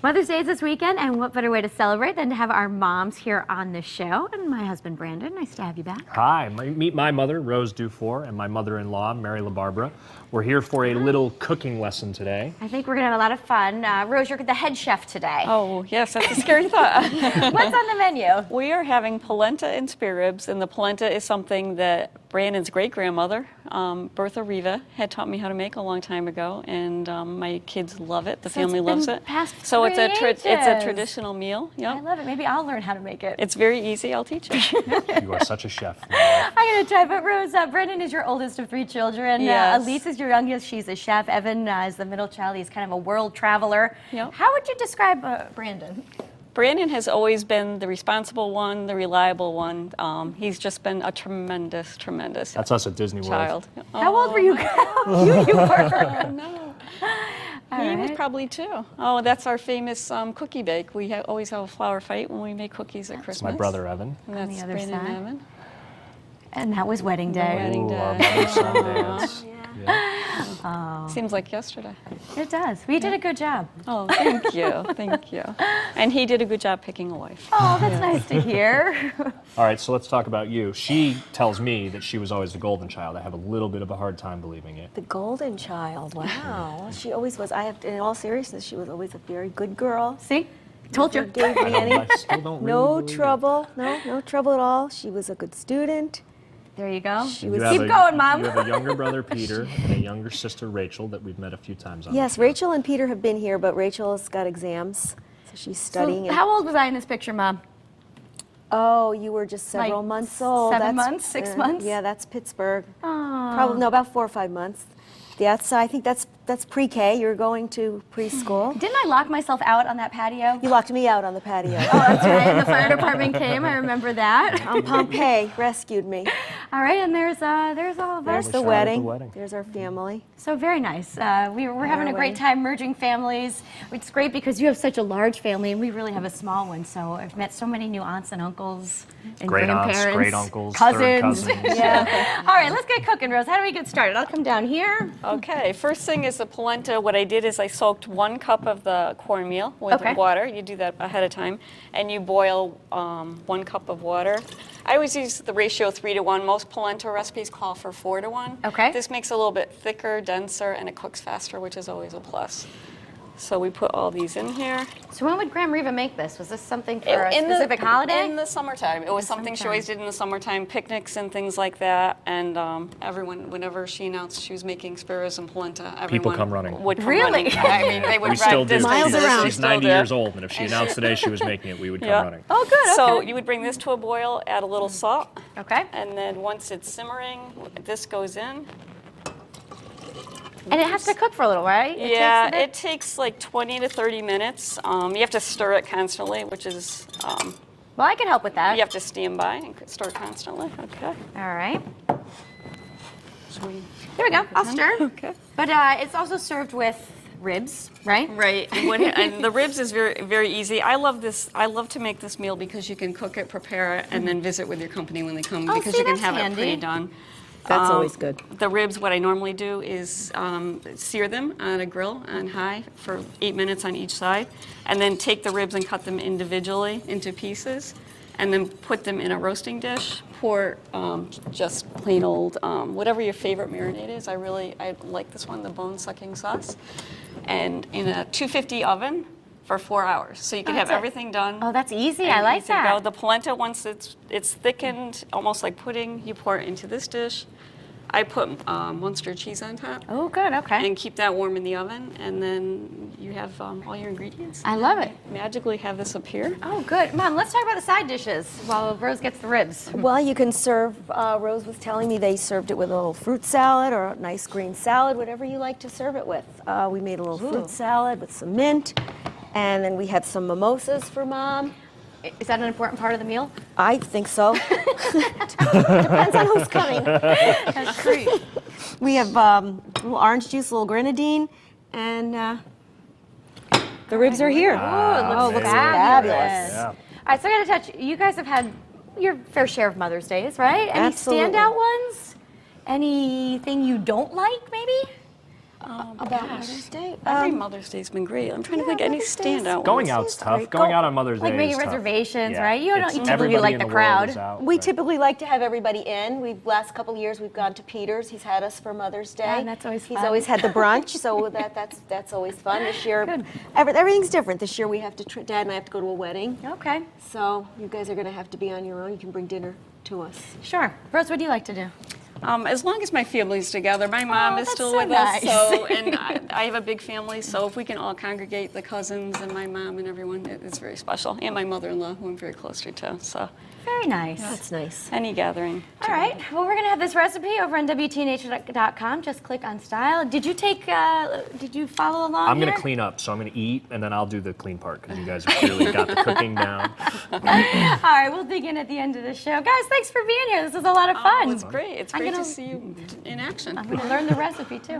Mother's Day is this weekend, and what better way to celebrate than to have our moms here on the show? And my husband, Brandon, nice to have you back. Hi, meet my mother, Rose Dufour, and my mother-in-law, Mary LaBarbera. We're here for a little cooking lesson today. I think we're gonna have a lot of fun. Rose, you're the head chef today. Oh, yes, that's a scary thought. What's on the menu? We are having polenta and spare ribs, and the polenta is something that Brandon's great-grandmother, Bertha Riva, had taught me how to make a long time ago, and my kids love it. The family loves it. So it's a traditional meal. Yep. I love it. Maybe I'll learn how to make it. It's very easy. I'll teach you. You are such a chef. I'm gonna try, but Rose, Brandon is your oldest of 3 children. Yes. Elise is your youngest. She's a chef. Evan is the middle child. He's kind of a world traveler. Yep. How would you describe Brandon? Brandon has always been the responsible one, the reliable one. He's just been a tremendous That's us at Disney child. World. How old were you? How cute you were. Oh, no. He was probably 2. Oh, that's our famous cookie bake. We always have a flour fight when we make cookies at Christmas. My brother Evan. And that's On the other Brandon side. and Evan. And that was wedding day. Wedding day. Our mother's son dance. Yeah. Seems like yesterday. It does. We did a good job. Oh, thank you, thank you. And he did a good job picking a wife. Oh, that's nice to hear. All right, so let's talk about you. She tells me that she was always the golden child. I have a little bit of a hard time believing it. The golden child, wow. She always was. In all seriousness, she was always a very good girl. See? Told you. Never gave me any, I still don't really no believe it. trouble, no trouble at all. She was a good student. There you go. You have Keep going, Mom. You have a younger brother, Peter, and a younger sister, Rachel, that we've met a few times on. Yes, Rachel and Peter have been here, but Rachel's got exams, so she's studying. So how old was I in this picture, Mom? Oh, you were just several Like months old. 7 months, 6 months? Yeah, that's Pittsburgh. Oh. Probably, no, about 4 or 5 months. I think that's pre-K. You're going to preschool. Didn't I lock myself out on that patio? You locked me out on the patio. Oh, that's right. And the fire department came. I remember that. Pompeii rescued me. All right, and there's all of There's us. the shot at wedding. the wedding. There's our family. So very nice. We're having a great wedding. time merging families. It's great because you have such a large family and we really have a small one. So I've met so many new aunts and uncles and Great aunts, grandparents, great uncles, third cousins. cousins. Yeah. All right, let's get cooking, Rose. How do we get started? I'll come down here. Okay, first thing is the polenta. What I did is I soaked 1 cup of the cornmeal with water. You do that ahead of time. And you boil 1 cup of water. I always use the ratio 3 to 1. Most polenta recipes call for 4 to 1. Okay. This makes it a little bit thicker, denser, and it cooks faster, which is always a plus. So we put all these in here. So when would Gramma Riva make this? Was this something for a specific holiday? In the summertime. It was something she always did in the summertime, picnics and things like that. And everyone, whenever she announced she was making spare ribs and polenta, everyone come running. would come Really? running. I mean, they would We still do. Miles around. She's 90 years old, and if she announced today she was making it, we would come Yeah. running. Oh, good. Okay. So you would bring this to a boil, add a little salt, Okay. and then once it's simmering, this goes in. And it has to cook for a little, right? Yeah, takes a bit? it takes like 20 to 30 minutes. You have to stir it constantly, which is, Well, I can help with that. you have to stand by and stir constantly. Okay. All right. So we, Here we go. I'll stir. okay. But it's also served with ribs, right? Right, and the ribs is very, very easy. I love this. I love to make this meal because you can cook it, prepare it, and then visit with your company when they come Oh, because see, you can that's have handy. it pre-done. That's always good. The ribs, what I normally do is sear them on a grill on high for 8 minutes on each side, and then take the ribs and cut them individually into pieces, and then put them in a roasting dish. Pour just plain old, whatever your favorite marinade is. I like this one, the bone-sucking sauce, and in a 250 oven for 4 hours. So you can have everything done. Oh, that's easy. and I like easy to go. that. The polenta, once it's thickened, almost like pudding, you pour it into this dish. I put Munster cheese on top Oh, good. Okay. and keep that warm in the oven, and then you have all your ingredients. I love it. Magically have this appear. Oh, good. Mom, let's talk about the side dishes while Rose gets the ribs. Well, you can serve, Rose was telling me they served it with a little fruit salad or a nice green salad, whatever you like to serve it with. We made a little fruit salad with some mint, and then we had some mimosas for Mom. Is that an important part of the meal? I think so. Depends on who's coming. That's great. We have a little orange juice, a little grenadine, and the ribs are here. Oh, it looks fabulous. Yeah. All right, so I got to touch. You guys have had your fair share of Mother's Days, right? Any Absolutely. standout ones? Anything you don't like, maybe? about Mother's Day? Every Mother's Day's been great. I'm trying to think any Mother's Day's standout Going ones. out's tough. great. Going out on Mother's Day Like making is tough. reservations, Yeah. right? You don't It's typically everybody like in the world crowd. is out, We right. typically like to have everybody in. Last couple of years we've gone to Peter's. He's had us for Mother's Day. Yeah, and that's always He's fun. always had the brunch, so that's always fun. This year, Good. everything's different. This year we have to. Dad and I have to go to a wedding, Okay, so you guys are going to have to be on your own. You can bring dinner to us. sure. Rose, what do you like to do? As long as my family's together, my mom is that's still so with nice. us, so and I have a big family, so if we can all congregate, the cousins and my mom and everyone, it's very special. And my mother-in-law, who I'm very close to too. So Very nice. That's nice. any gathering. All right. Well, we're gonna have this recipe over on WTNH.com. Just click on style. Did you take? Did you follow along? I'm gonna here? clean up, so I'm gonna eat, and then I'll do the clean part because you guys have clearly got the cooking down. All right. We'll dig in at the end of the show, guys. Thanks for being here. This was a lot of fun. Oh, it's great. It's I'm great gonna- to see you in action. I'm gonna learn the recipe too.